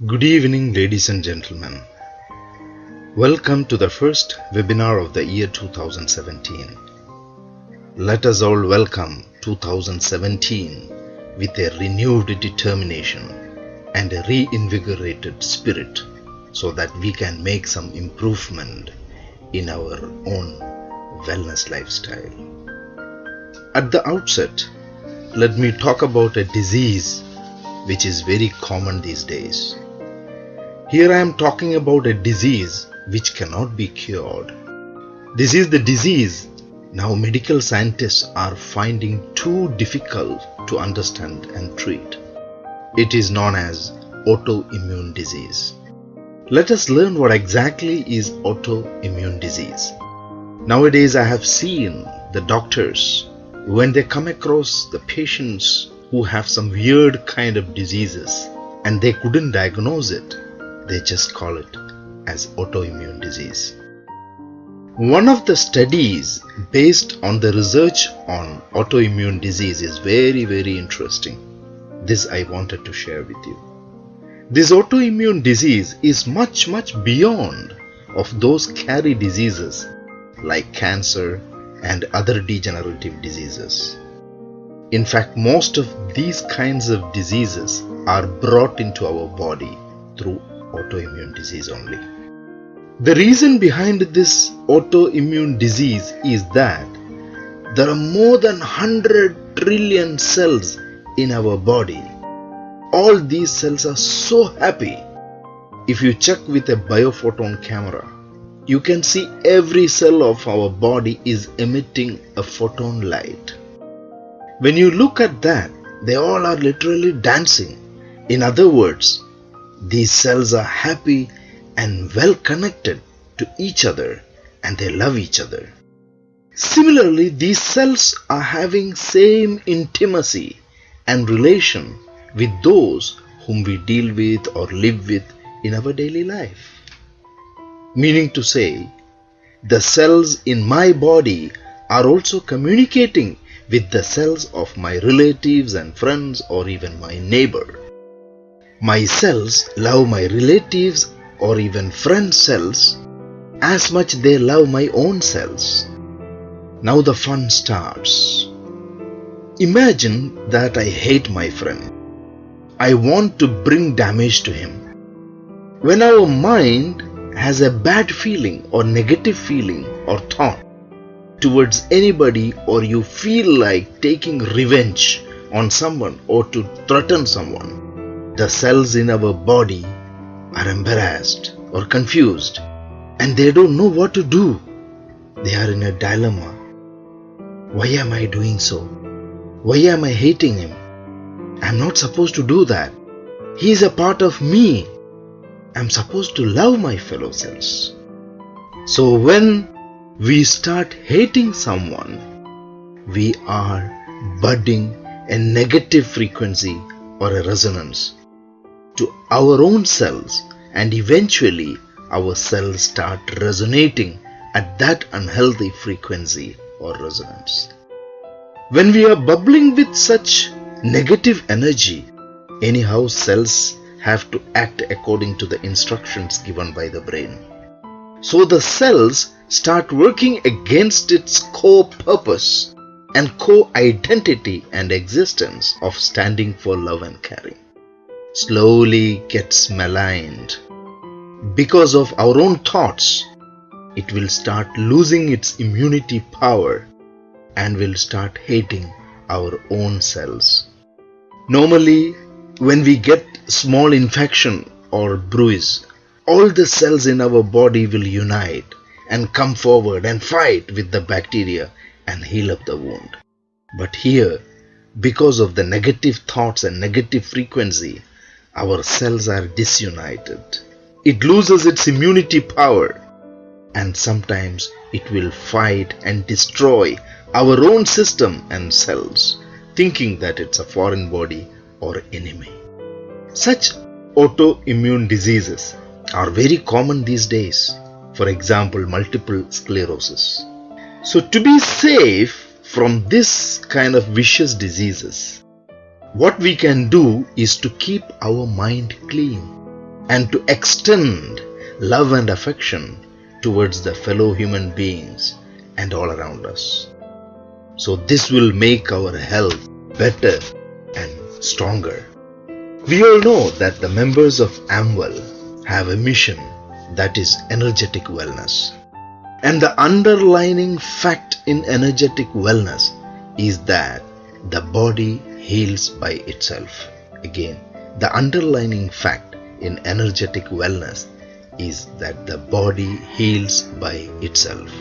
Good evening, ladies and gentlemen. Welcome to the first webinar of the year 2017. Let us all welcome 2017 with a renewed determination and a reinvigorated spirit so that we can make some improvement in our own wellness lifestyle. At the outset, let me talk about a disease which is very common these days. Here I am talking about a disease which cannot be cured. This is the disease now medical scientists are finding too difficult to understand and treat. It is known as autoimmune disease. Let us learn what exactly is autoimmune disease. Nowadays I have seen the doctors, when they come across the patients who have some weird kind of diseases and they couldn't diagnose it, they just call it as autoimmune disease. One of the studies based on the research on autoimmune disease is very interesting. This I wanted to share with you. This autoimmune disease is much beyond of those carry diseases like cancer and other degenerative diseases. In fact, most of these kinds of diseases are brought into our body through autoimmune disease only. The reason behind this autoimmune disease is that there are more than 100 trillion cells in our body. All these cells are so happy. If you check with a bio-photon camera, you can see every cell of our body is emitting a photon light. When you look at that, they all are literally dancing. In other words, these cells are happy and well connected to each other and they love each other. Similarly, these cells are having same intimacy and relation with those whom we deal with or live with in our daily life. Meaning to say, the cells in my body are also communicating with the cells of my relatives and friends or even my neighbor. My cells love my relatives or even friend cells as much they love my own cells. Now the fun starts. Imagine that I hate my friend. I want to bring damage to him. When our mind has a bad feeling or negative feeling or thought towards anybody, or you feel like taking revenge on someone or to threaten someone, the cells in our body are embarrassed or confused and they don't know what to do. They are in a dilemma. Why am I doing so? Why am I hating him? I'm not supposed to do that. He is a part of me. I'm supposed to love my fellow cells. So when we start hating someone, we are budding a negative frequency or a resonance to our own cells, and eventually our cells start resonating at that unhealthy frequency or resonance. When we are bubbling with such negative energy, anyhow cells have to act according to the instructions given by the brain. So the cells start working against its core purpose and core identity and existence of standing for love and caring. Slowly gets maligned. Because of our own thoughts, it will start losing its immunity power and will start hating our own cells. Normally, when we get small infection or bruise, all the cells in our body will unite and come forward and fight with the bacteria and heal up the wound. But here, because of the negative thoughts and negative frequency, our cells are disunited. It loses its immunity power, and sometimes it will fight and destroy our own system and cells, thinking that it's a foreign body or enemy. Such autoimmune diseases are very common these days. For example, multiple sclerosis. So to be safe from this kind of vicious diseases, what we can do is to keep our mind clean. and to extend love and affection towards the fellow human beings and all around us. So this will make our health better and stronger. We all know that the members of AMWELL have a mission, that is energetic wellness. And the underlying fact in energetic wellness is that the body heals by itself. Again, the underlying fact in energetic wellness is that the body heals by itself.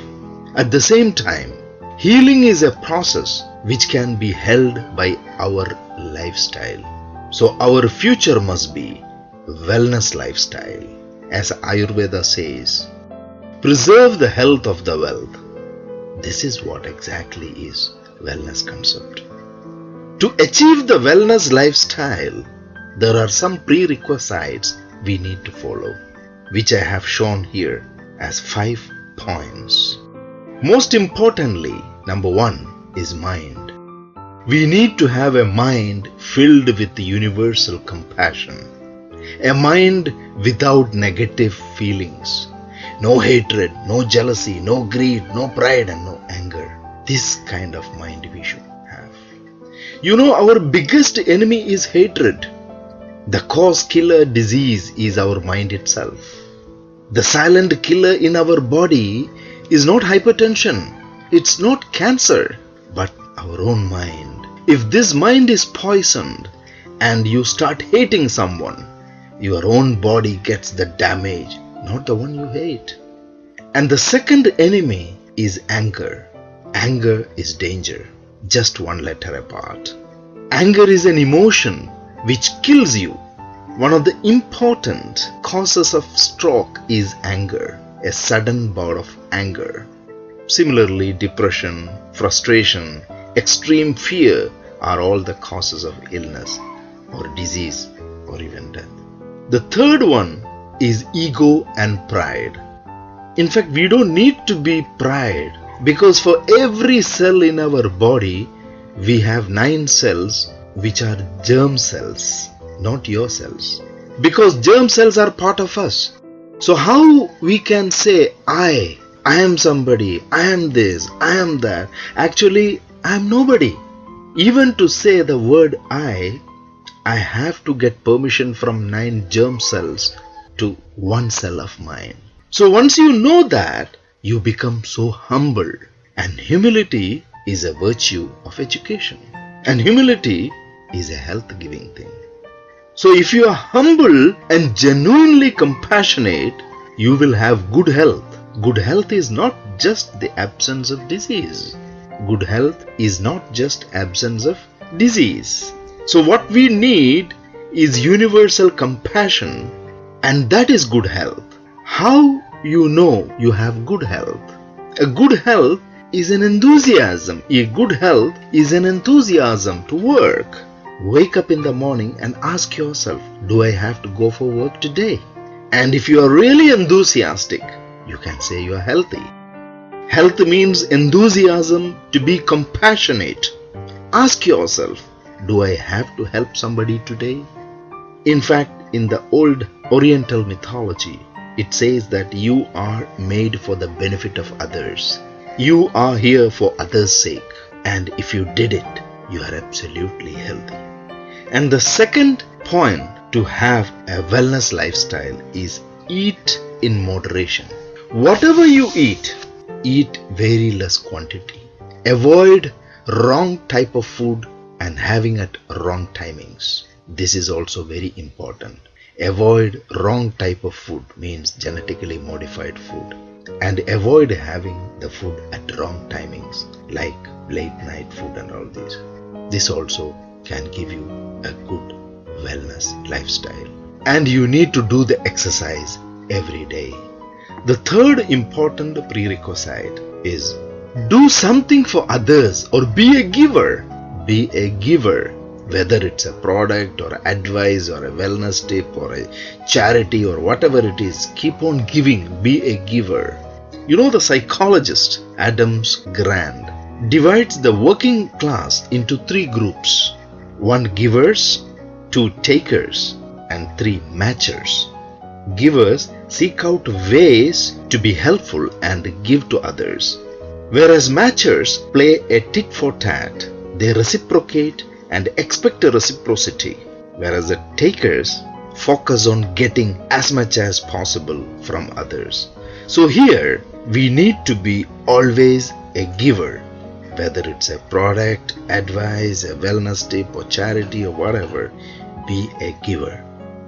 At the same time, healing is a process which can be held by our lifestyle. So our future must be wellness lifestyle. As Ayurveda says, preserve the health of the wealth. This is what exactly is wellness concept. To achieve the wellness lifestyle, there are some prerequisites we need to follow, which I have shown here as 5 points. Most importantly, number 1 is mind. We need to have a mind filled with universal compassion, a mind without negative feelings, no hatred, no jealousy, no greed, no pride and no anger. This kind of mind we should have. You know, our biggest enemy is hatred. The cause killer disease is our mind itself. The silent killer in our body is not hypertension, it's not cancer, but our own mind. If this mind is poisoned and you start hating someone, your own body gets the damage, not the one you hate. And the second enemy is anger. Anger is danger, just 1 letter apart. Anger is an emotion which kills you. One of the important causes of stroke is anger, a sudden bout of anger. Similarly, depression, frustration, extreme fear are all the causes of illness or disease or even death. The third one is ego and pride. In fact, we don't need to be pride, because for every cell in our body, we have 9 cells which are germ cells, not your cells. Because germ cells are part of us. So how we can say, I am somebody, I am this, I am that. Actually, I am nobody. Even to say the word I have to get permission from 9 germ cells to 1 cell of mine. So once you know that, you become so humble. And humility is a virtue of education. And humility is a health-giving thing. So if you are humble and genuinely compassionate, you will have good health. Good health is not just the absence of disease. Good health is not just absence of disease. So what we need is universal compassion, and that is good health. How you know you have good health? A good health is an enthusiasm. A good health is an enthusiasm to work. Wake up in the morning and ask yourself, do I have to go for work today? And if you are really enthusiastic, you can say you are healthy. Health means enthusiasm to be compassionate. Ask yourself, do I have to help somebody today? In fact, in the old Oriental mythology, it says that you are made for the benefit of others. You are here for others' sake. And if you did it, you are absolutely healthy. And the second point to have a wellness lifestyle is eat in moderation. Whatever you eat very less quantity. Avoid wrong type of food and having at wrong timings. This is also very important. Avoid wrong type of food, means genetically modified food, and avoid having the food at wrong timings like late night food and all this. This also can give you a good wellness lifestyle. And you need to do the exercise every day. The third important prerequisite is do something for others or be a giver. Be a giver, whether it's a product or advice or a wellness tip or a charity or whatever it is. Keep on giving. Be a giver. You know, the psychologist Adams Grant divides the working class into 3 groups. 1 givers, 2 takers, and 3 matchers. Givers seek out ways to be helpful and give to others. Whereas matchers play a tit for tat, they reciprocate and expect a reciprocity. Whereas the takers focus on getting as much as possible from others. So here we need to be always a giver, whether it's a product, advice, a wellness tip or charity or whatever, be a giver.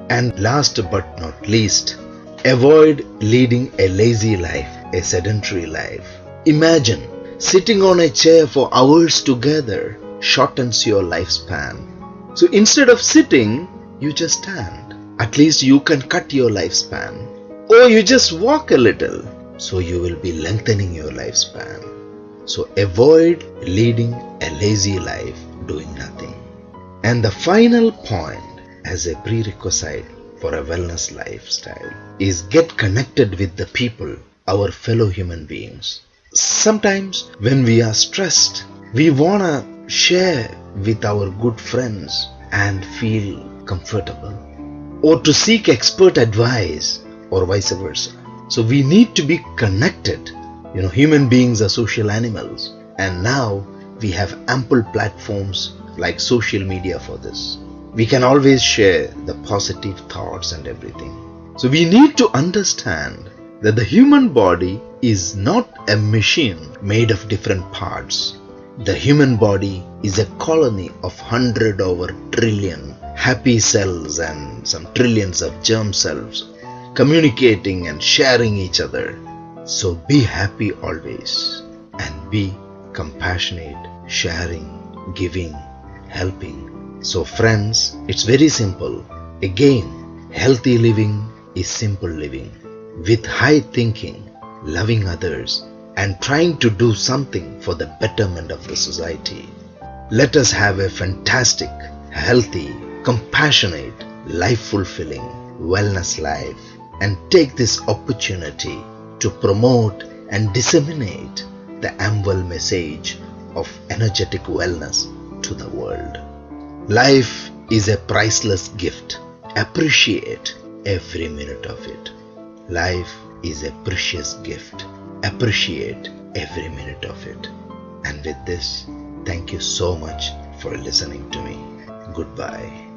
And last but not least, avoid leading a lazy life, a sedentary life. Imagine sitting on a chair for hours together shortens your lifespan. So instead of sitting, you just stand. At least you can cut your lifespan. Or you just walk a little, so you will be lengthening your lifespan. So avoid leading a lazy life, doing nothing. And the final point as a prerequisite for a wellness lifestyle is get connected with the people, our fellow human beings. Sometimes when we are stressed, we want to share with our good friends and feel comfortable, or to seek expert advice or vice versa. So we need to be connected. Human beings are social animals, and now we have ample platforms like social media for this. We can always share the positive thoughts and everything. So we need to understand that the human body is not a machine made of different parts. The human body is a colony of 100 over trillion happy cells and some trillions of germ cells communicating and sharing each other. So be happy always and be compassionate, sharing, giving, helping. So friends, it's very simple. Again, healthy living is simple living with high thinking, loving others and trying to do something for the betterment of the society. Let us have a fantastic, healthy, compassionate, life-fulfilling, wellness life and take this opportunity to promote and disseminate the AMWELL message of energetic wellness to the world. Life is a priceless gift. Appreciate every minute of it. Life is a precious gift. Appreciate every minute of it. And with this, thank you so much for listening to me. Goodbye.